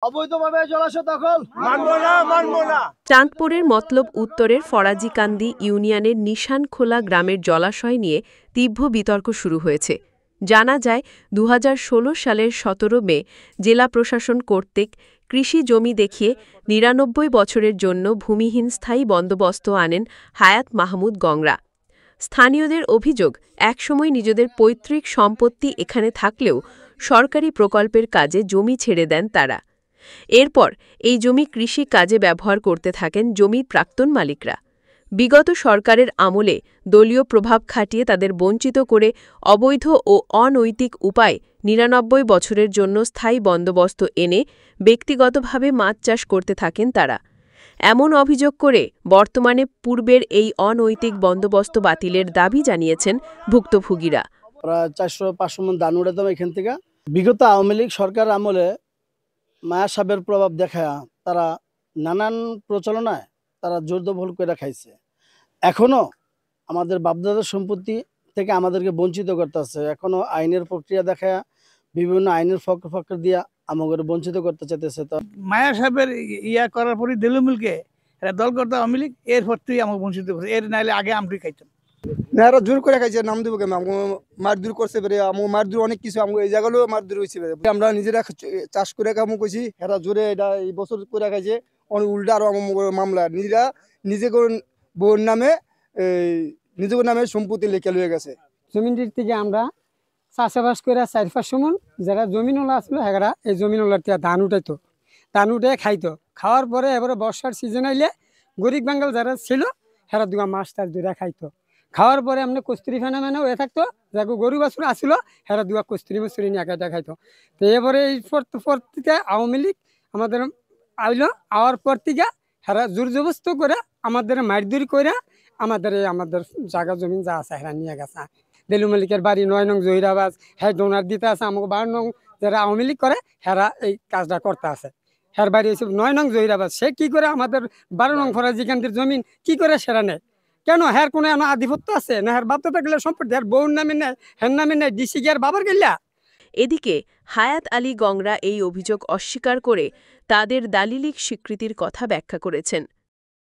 অবৈধভাবে জলাশয় দখল মানব না। চাঁদপুরের মতলব উত্তরের ফরাজিকান্দি ইউনিয়নের নিশানখোলা গ্রামের জলাশয় নিয়ে তীব্র বিতর্ক শুরু হয়েছে। জানা যায় ২০১৬ সালের ১৭ মে জেলা প্রশাসন কর্তৃক কৃষি জমি দেখিয়ে ৯৯ বছরের জন্য ভূমিহীন স্থায়ী বন্দোবস্ত আনেন হায়াত মাহমুদ গংরা। স্থানীয়দের অভিযোগ, একসময় নিজেদের পৈতৃক সম্পত্তি এখানে থাকলেও সরকারি প্রকল্পের কাজে জমি ছেড়ে দেন তারা। এরপর এই জমি কৃষি কাজে ব্যবহার করতে থাকেন জমির প্রাক্তন মালিকরা। বিগত সরকারের আমলে দলীয় প্রভাব খাটিয়ে তাদের বঞ্চিত করে অবৈধ ও অনৈতিক উপায়ে ৯৯ বছরের জন্য স্থায়ী বন্দোবস্ত এনে ব্যক্তিগতভাবে মাছ চাষ করতে থাকেন তারা। এমন অভিযোগ করে বর্তমানে পূর্বের এই অনৈতিক বন্দোবস্ত বাতিলের দাবি জানিয়েছেন ভুক্তভোগীরা। প্রায় ৪০০-৫০০ মন ধান উড়াতাম এখান থেকে। বিগত আওয়ামী লীগ সরকার আমলে মায়া সাহেবের প্রভাব দেখায় তারা নানান প্রচলনায় তারা জোরদখল করে খাইছে। এখনো আমাদের বাপদাদার সম্পত্তি থেকে আমাদেরকে বঞ্চিত করতেছে। এখনো আইনের প্রক্রিয়া দেখায় বিভিন্ন আইনের ফক্কর দিয়া আমাদের বঞ্চিত করতে চাইতেছে। তো মায়া সাহেবের ইয়া করার পরই দিলুমিলকে এরা দল করতে আওয়ামী লীগ এরপর তুই আমাকে বঞ্চিত করছে। এর নাইলে আগে আমি খাইতাম না, এরা জোর করে খাইছে। নাম দেবো কেন? মারধর করছে বেড়ে মারধর অনেক কিছু এই জায়গাগুলো মারধর হয়েছে। আমরা নিজেরা চাষ করে কামু কইছি, এরা জোরে এটা এই বছর করে খাইছে। অনেক উল্টা আরো মামলা নিজেরা নিজে বউর নামে নিজের নামে সম্পত্তি লেখা লয়ে গেছে। জমিনটির থেকে আমরা চাষাবাস করে ৪-৫০০ মন যারা জমিনওয়ালা আসলো এরা এই জমিনওয়ালার থেকে ধান উঠাইতো, ধান উঠে খাইতো। খাওয়ার পরে এবারে বর্ষার সিজন আইলে গরিব বাঙ্গাল যারা ছিল হেরা দুয়া মাছ টাছ দুরা খাইতো। খাওয়ার পরে আমরা কস্তুরি ফেনা মেনা হয়ে থাকতো, যাকে গরু বাছুর আসলো হেরা দুয়া কস্তুরি মস্তুরি নিয়ে খাইটা খাইতো। তো এবারে এই পর থেকে আওয়ামী লীগ আমাদের আইলো, আওয়ার পর থেকে হেরা জোর জবস্ত করে আমাদের মারধর করে আমাদের জায়গা জমিন যা আছে হেরা নিয়ে গেছে। দেলু মালিকের বাড়ি ৯ নং জহিরাবাজ, হ্যাঁ ডোনার দিতে আছে। আমাকে ১২ নং যারা আওয়ামী লীগ করে হেরা এই কাজটা করতে আছে। হ্যার বাড়ি হয়েছে ৯ নং জহিরাবাজ। সে কি করে আমাদের ১২ নং ফরাজিকান্দির জমিন কি করে সেরা নেয়? কেন হ্যার কোনো আধিপত্য আছে না? হ্যার বাপ দাদা গেলে সম্পত্তি হ্যার বউর নামে নেয়, হ্যার নামে নেয়, ডিসি গিয়ার বাবার গেলা। এদিকে হায়াত আলী গংরা এই অভিযোগ অস্বীকার করে তাদের দালিলিক স্বীকৃতির কথা ব্যাখ্যা করেছেন।